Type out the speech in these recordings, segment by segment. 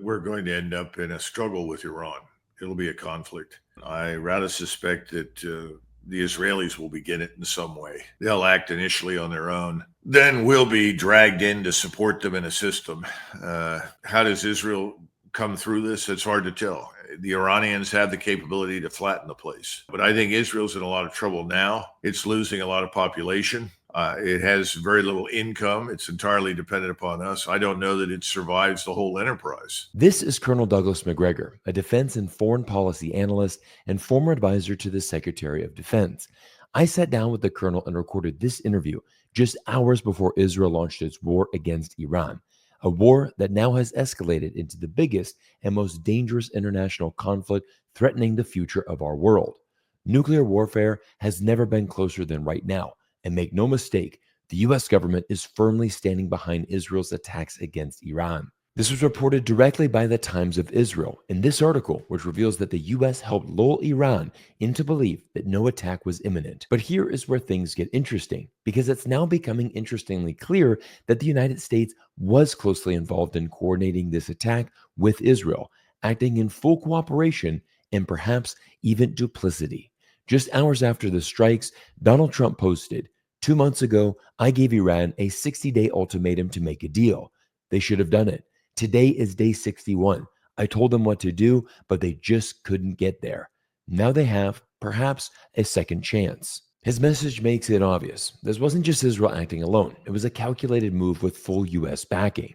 we're going to end up in a struggle with Iran. It'll be a conflict. I rather suspect that the Israelis will begin it in some way. They'll act initially on their own. Then we'll be dragged in to support them and assist them. How does Israel come through this? It's hard to tell. The Iranians have the capability to flatten the place. But I think Israel's in a lot of trouble now. It's losing a lot of population. It has very little income. It's entirely dependent upon us. I don't know that it survives the whole enterprise. This is Colonel Douglas Macgregor, a defense and foreign policy analyst and former advisor to the Secretary of Defense. I sat down with the colonel and recorded this interview just hours before Israel launched its war against Iran, a war that now has escalated into the biggest and most dangerous international conflict threatening the future of our world. Nuclear warfare has never been closer than right now. And make no mistake, the U.S. government is firmly standing behind Israel's attacks against Iran. This was reported directly by the Times of Israel in this article, which reveals that the U.S. helped lull Iran into belief that no attack was imminent. But here is where things get interesting, because it's now becoming interestingly clear that the United States was closely involved in coordinating this attack with Israel, acting in full cooperation and perhaps even duplicity. Just hours after the strikes, Donald Trump posted, 2 months ago, I gave Iran a 60-day ultimatum to make a deal. They should have done it. Today is day 61. I told them what to do, but they just couldn't get there. Now they have, perhaps, a second chance. His message makes it obvious. This wasn't just Israel acting alone. It was a calculated move with full U.S. backing.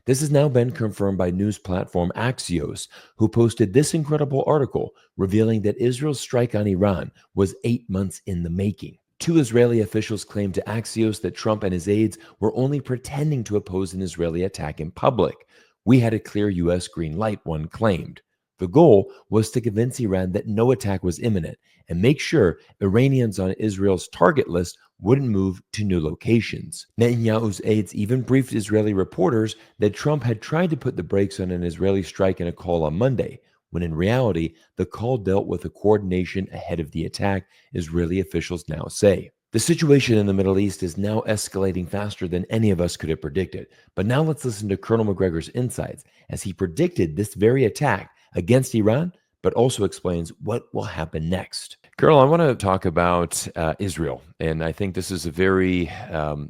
This has now been confirmed by news platform Axios, who posted this incredible article revealing that Israel's strike on Iran was 8 months in the making. 2 Israeli officials claimed to Axios that Trump and his aides were only pretending to oppose an Israeli attack in public. We had a clear U.S. green light, one claimed. The goal was to convince Iran that no attack was imminent and make sure Iranians on Israel's target list wouldn't move to new locations. Netanyahu's aides even briefed Israeli reporters that Trump had tried to put the brakes on an Israeli strike in a call on Monday, when in reality, the call dealt with the coordination ahead of the attack, Israeli officials now say. The situation in the Middle East is now escalating faster than any of us could have predicted. But now let's listen to Colonel Macgregor's insights as he predicted this very attack against Iran, but also explains what will happen next. Colonel, I want to talk about Israel, and I think this is a very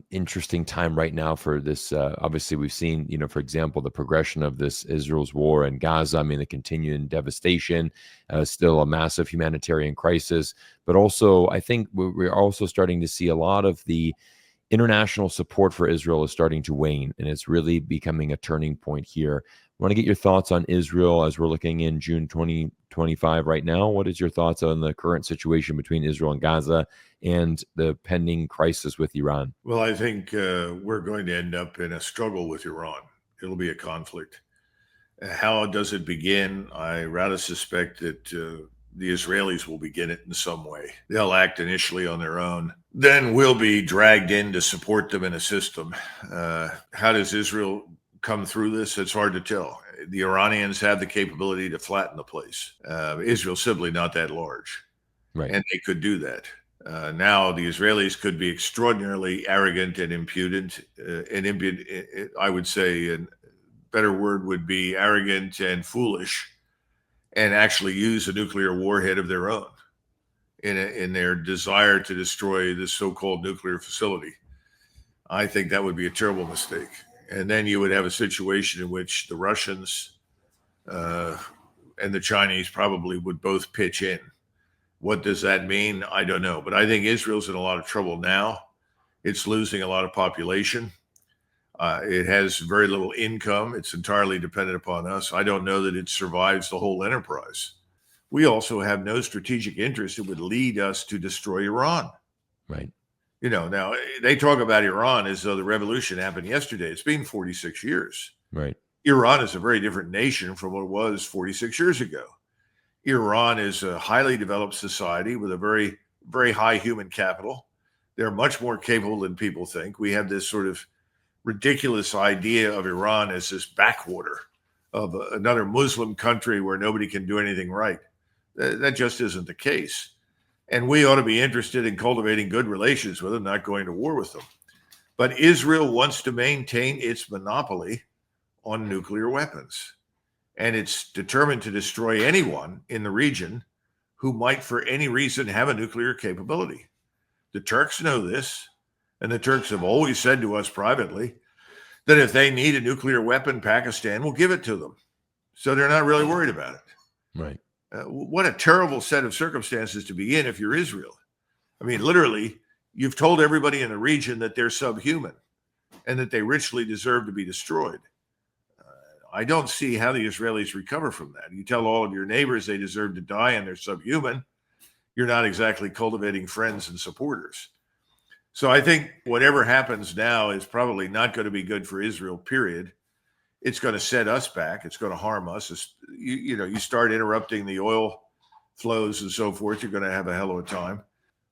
interesting time right now for this. Obviously, we've seen, for example, the progression of this Israel's war in Gaza. I mean, the continuing devastation, still a massive humanitarian crisis, but also I think we're also starting to see a lot of the international support for Israel is starting to wane, and it's really becoming a turning point here. I want to get your thoughts on Israel as we're looking in June 2025 right now. What is your thoughts on the current situation between Israel and Gaza and the pending crisis with Iran? Well, I think we're going to end up in a struggle with Iran. It'll be a conflict. How does it begin? I rather suspect that the Israelis will begin it in some way. They'll act initially on their own. Then we'll be dragged in to support them and assist them. How does Israel come through this? It's hard to tell. The Iranians have the capability to flatten the place. Israel's simply not that large, Right. and they could do that. Now the Israelis could be extraordinarily arrogant and impudent. I would say a better word would be arrogant and foolish, and actually use a nuclear warhead of their own in their desire to destroy this so-called nuclear facility. I think that would be a terrible mistake. And then you would have a situation in which the Russians and the Chinese probably would both pitch in. What does that mean? I don't know. But I think Israel's in a lot of trouble now. It's losing a lot of population. It has very little income. It's entirely dependent upon us. I don't know that it survives the whole enterprise. We also have no strategic interest that would lead us to destroy Iran. Right. Now they talk about Iran as though the revolution happened yesterday. It's been 46 years. Right. Iran is a very different nation from what it was 46 years ago. Iran is a highly developed society with a very, very high human capital. They're much more capable than people think. We have this sort of ridiculous idea of Iran as this backwater of another Muslim country where nobody can do anything right. That just isn't the case. And we ought to be interested in cultivating good relations with them, not going to war with them. But Israel wants to maintain its monopoly on nuclear weapons. and it's determined to destroy anyone in the region who might, for any reason, have a nuclear capability. The Turks know this, and the Turks have always said to us privately that if they need a nuclear weapon, Pakistan will give it to them. So they're not really worried about it. Right. What a terrible set of circumstances to be in if you're Israel. I mean, literally, you've told everybody in the region that they're subhuman and that they richly deserve to be destroyed. I don't see how the Israelis recover from that. You tell all of your neighbors they deserve to die and they're subhuman. You're not exactly cultivating friends and supporters. So I think whatever happens now is probably not going to be good for Israel, period. It's going to set us back. It's going to harm us. You start interrupting the oil flows and so forth, you're going to have a hell of a time.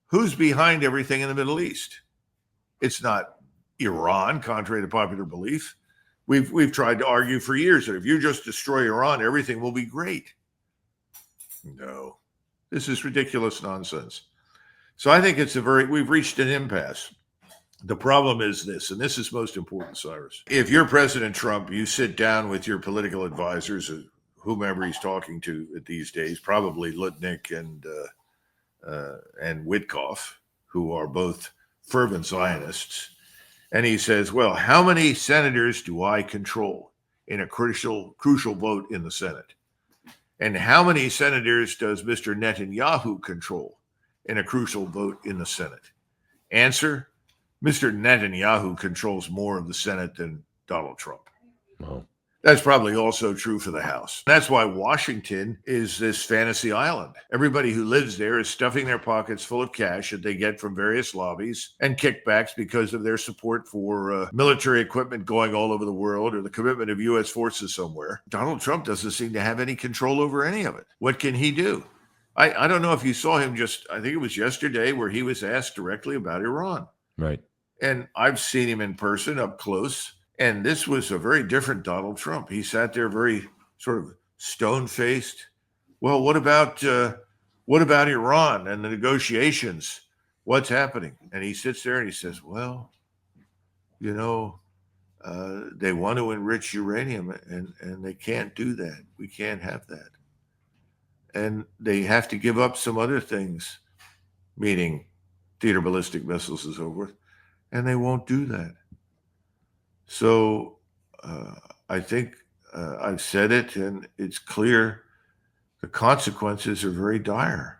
Who's behind everything in the Middle East? It's not Iran, contrary to popular belief. We've tried to argue for years that if you just destroy Iran, everything will be great. No, this is ridiculous nonsense. So I think we've reached an impasse. The problem is this, and this is most important, Cyrus. If you're President Trump, you sit down with your political advisors, whomever he's talking to these days, probably Lutnick and Witkoff, who are both fervent Zionists. And he says, well, how many senators do I control in a crucial vote in the Senate? And how many senators does Mr. Netanyahu control in a crucial vote in the Senate? Answer, Mr. Netanyahu controls more of the Senate than Donald Trump. Wow. That's probably also true for the House. That's why Washington is this fantasy island. Everybody who lives there is stuffing their pockets full of cash that they get from various lobbies and kickbacks because of their support for military equipment going all over the world or the commitment of U.S. forces somewhere. Donald Trump doesn't seem to have any control over any of it. What can he do? I don't know if you saw him I think it was yesterday, where he was asked directly about Iran. Right. And I've seen him in person up close. And this was a very different Donald Trump. He sat there very sort of stone-faced. Well, what about Iran and the negotiations? What's happening? And he sits there and he says, well, they want to enrich uranium and they can't do that. We can't have that. And they have to give up some other things, meaning theater ballistic missiles and so forth. And they won't do that. So I think I've said it, and it's clear the consequences are very dire.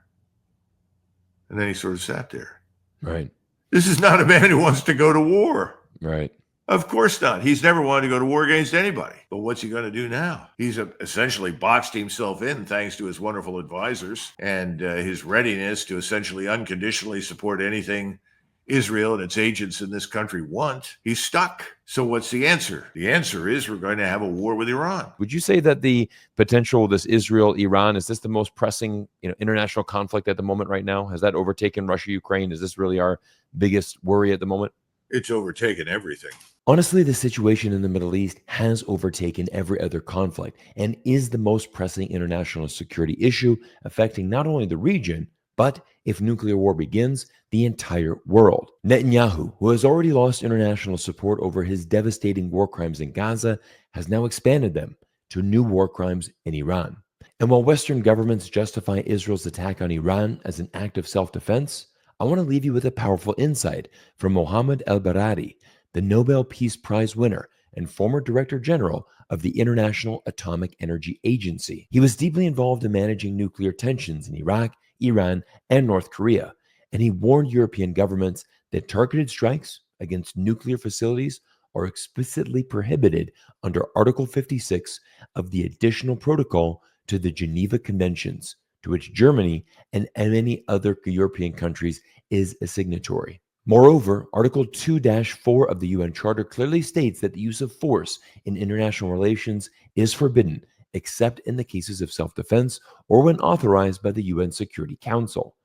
And then he sort of sat there. Right. This is not a man who wants to go to war. Right. Of course not. He's never wanted to go to war against anybody. But what's he going to do now? He's essentially boxed himself in thanks to his wonderful advisors and his readiness to essentially unconditionally support anything Israel and its agents in this country want. He's stuck. So what's the answer? The answer is we're going to have a war with Iran. Would you say that the potential, this Israel-Iran, is this the most pressing international conflict at the moment right now? Has that overtaken Russia-Ukraine? Is this really our biggest worry at the moment? It's overtaken everything. Honestly, the situation in the Middle East has overtaken every other conflict and is the most pressing international security issue affecting not only the region, but if nuclear war begins, the entire world. Netanyahu, who has already lost international support over his devastating war crimes in Gaza, has now expanded them to new war crimes in Iran. And while Western governments justify Israel's attack on Iran as an act of self-defense, I want to leave you with a powerful insight from Mohammed El-Baradi, the Nobel Peace Prize winner and former Director General of the International Atomic Energy Agency. He was deeply involved in managing nuclear tensions in Iraq, Iran, and North Korea, and he warned European governments that targeted strikes against nuclear facilities are explicitly prohibited under Article 56 of the Additional Protocol to the Geneva Conventions, to which Germany and many other European countries is a signatory. Moreover, Article 2-4 of the UN Charter clearly states that the use of force in international relations is forbidden except in the cases of self-defense or when authorized by the UN Security Council.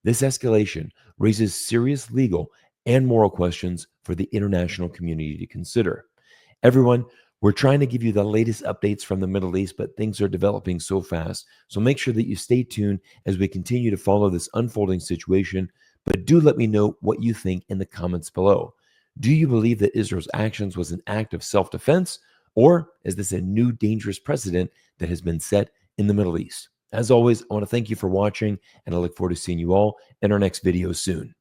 This escalation raises serious legal and moral questions for the international community to consider. Everyone, we're trying to give you the latest updates from the Middle East, but things are developing so fast. So make sure that you stay tuned as we continue to follow this unfolding situation. But do let me know what you think in the comments below. Do you believe that Israel's actions was an act of self-defense, Or is this a new dangerous precedent that has been set in the Middle East? As always, I want to thank you for watching, and I look forward to seeing you all in our next video soon.